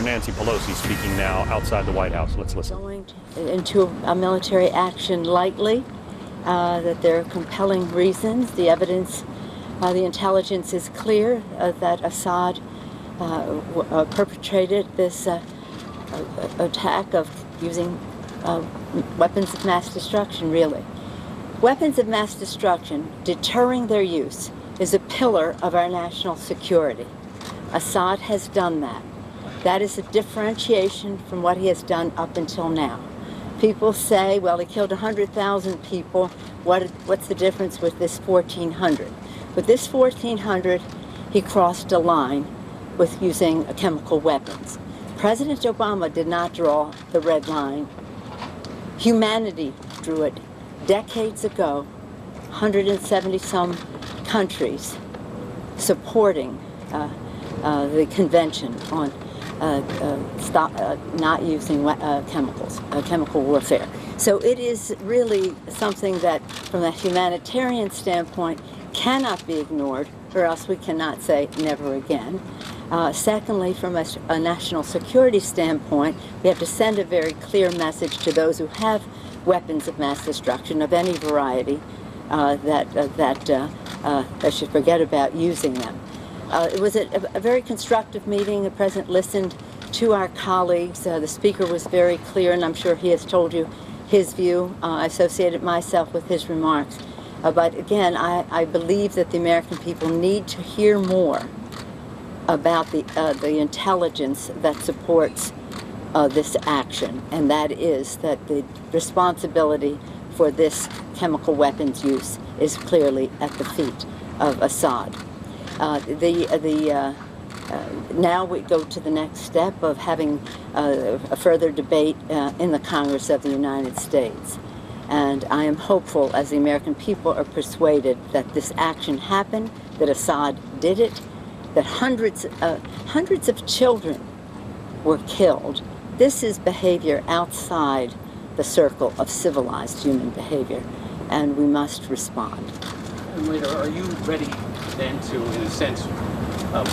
Nancy Pelosi speaking now outside the White House. Let's listen. Going into a military action lightly, that there are compelling reasons. The evidence, the intelligence is clear that Assad perpetrated this attack of using weapons of mass destruction, really. Weapons of mass destruction, deterring their use, is a pillar of our national security. Assad has done that. That is a differentiation from what he has done up until now. People say, well, he killed 100,000 people. What's the difference with this 1,400? With this 1,400, he crossed a line with using chemical weapons. President Obama did not draw the red line. Humanity drew it decades ago, 170-some countries supporting the convention on not using chemicals, chemical warfare. So it is really something that, from a humanitarian standpoint, cannot be ignored, or else we cannot say never again. Secondly, from a national security standpoint, we have to send a very clear message to those who have weapons of mass destruction of any variety that they should forget about using them. It was a very constructive meeting. The President listened to our colleagues. The Speaker was very clear, and I'm sure he has told you his view. I associated myself with his remarks. But again, I believe that the American people need to hear more about the intelligence that supports this action, and that is that the responsibility for this chemical weapons use is clearly at the feet of Assad. Now we go to the next step of having a further debate in the Congress of the United States. And I am hopeful, as the American people are persuaded that this action happened, that Assad did it, that hundreds of children were killed. This is behavior outside the circle of civilized human behavior, and we must respond. And later, are you ready then to, in a sense,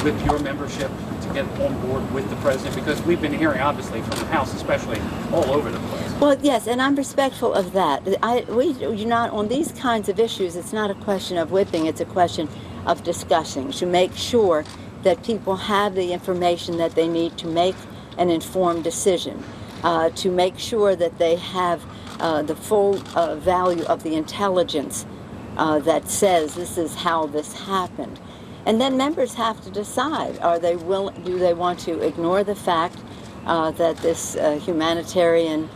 with your membership to get on board with the president? Because we've been hearing, obviously, from the House especially, all over the place. Well, yes, and I'm respectful of that. You're not, on these kinds of issues, it's not a question of whipping, it's a question of discussing to make sure that people have the information that they need to make an informed decision, to make sure that they have the full value of the intelligence that says this is how this happened. And then members have to decide, do they want to ignore the fact that this humanitarian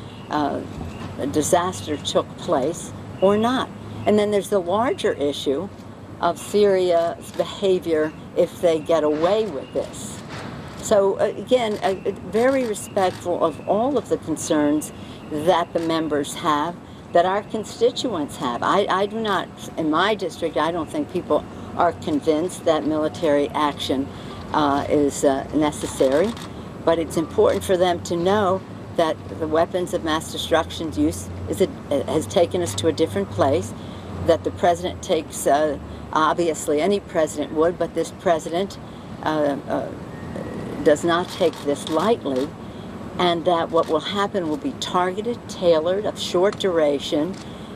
disaster took place or not? And then there's the larger issue of Syria's behavior if they get away with this. So again, very respectful of all of the concerns that the members have, that our constituents have. I do not, in my district, I don't think people are convinced that military action is necessary, but it's important for them to know that the weapons of mass destruction use has taken us to a different place, that the president takes, obviously any president would, but this president does not take this lightly, and that what will happen will be targeted, tailored, of short duration,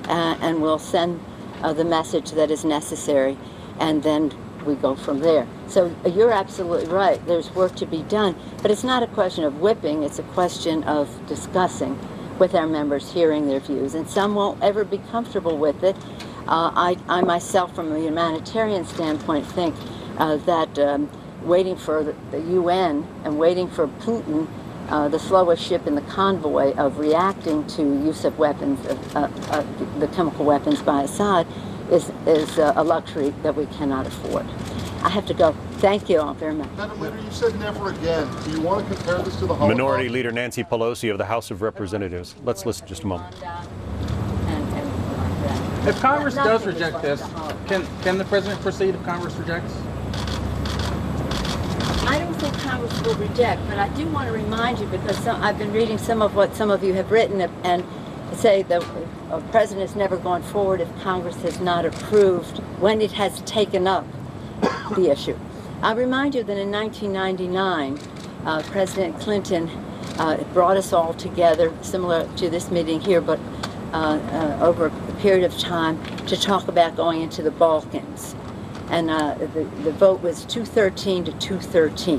and will send the message that is necessary, and then we go from there. So you're absolutely right, there's work to be done, but it's not a question of whipping, it's a question of discussing with our members, hearing their views, and some won't ever be comfortable with it. I myself, from a humanitarian standpoint, think that waiting for the UN and waiting for Putin, the slowest ship in the convoy of reacting to use of weapons, the chemical weapons by Assad, is a luxury that we cannot afford. I have to go. Thank you all very much. Madam Leader, you said never again. Do you want to compare this to the Holocaust? Minority Leader Nancy Pelosi of the House of Representatives. Let's listen just a moment. If Congress does reject this, can the president proceed if Congress rejects? I don't think Congress will reject, but I do want to remind you, because I've been reading some of what some of you have written, and say the president has never gone forward if Congress has not approved when it has taken up the issue. I remind you that in 1999, President Clinton brought us all together, similar to this meeting here, but over a period of time to talk about going into the Balkans. And the vote was 213 to 213.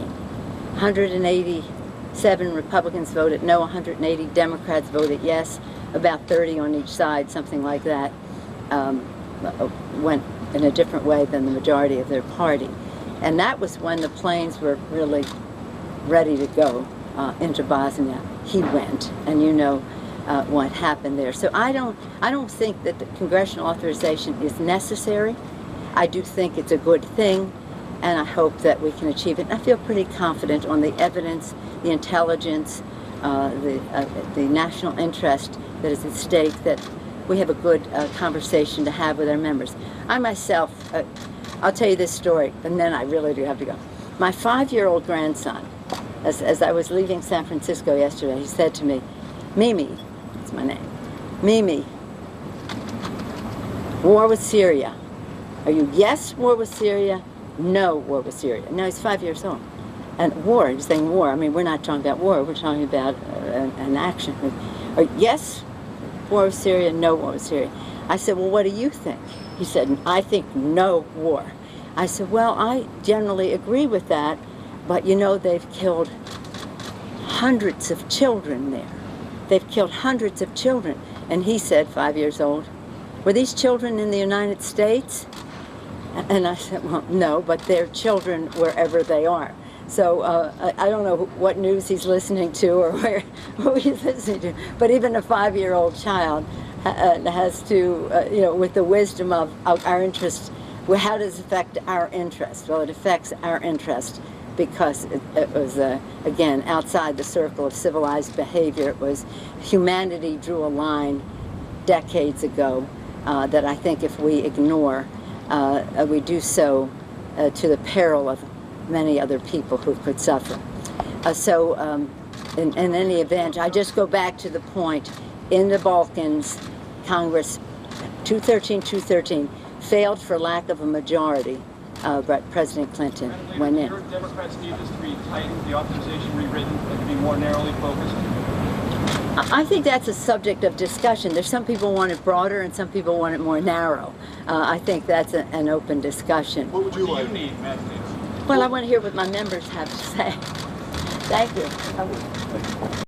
187 Republicans voted no, 180 Democrats voted yes, about 30 on each side, something like that, went in a different way than the majority of their party. And that was when the planes were really ready to go into Bosnia. He went, and you know what happened there. So I don't think that the congressional authorization is necessary. I do think it's a good thing, and I hope that we can achieve it. And I feel pretty confident on the evidence, the intelligence, the national interest that is at stake, that we have a good conversation to have with our members. I myself, I'll tell you this story, and then I really do have to go. My 5-year-old grandson, as I was leaving San Francisco yesterday, he said to me, "Mimi," that's my name, "Mimi, war with Syria. Are you yes, war with Syria? No, war with Syria." Now he's 5 years old. And war, he's saying war. I mean, we're not talking about war, we're talking about an action. Yes, war with Syria, no war with Syria. I said, "Well, what do you think?" He said, "I think no war." I said, "Well, I generally agree with that, but you know, they've killed hundreds of children there. They've killed hundreds of children." And he said, 5 years old, "Were these children in the United States?" And I said, "Well, no, but they're children wherever they are." So I don't know what news he's listening to or who he's listening to, but even a 5-year-old child has to, with the wisdom of our interests, well, how does it affect our interest? Well, it affects our interest because it was, again, outside the circle of civilized behavior. It was humanity drew a line decades ago that I think if we ignore, we do so to the peril of many other people who could suffer. In any event, I just go back to the point, in the Balkans, Congress 213 failed for lack of a majority, but President Clinton went in. Do Democrats need this to be tightened, the authorization rewritten, and to be more narrowly focused? I think that's a subject of discussion. There's some people want it broader and some people want it more narrow. I think that's an open discussion. What would you What do like? you need, Matthews? Well, I want to hear what my members have to say. Thank you.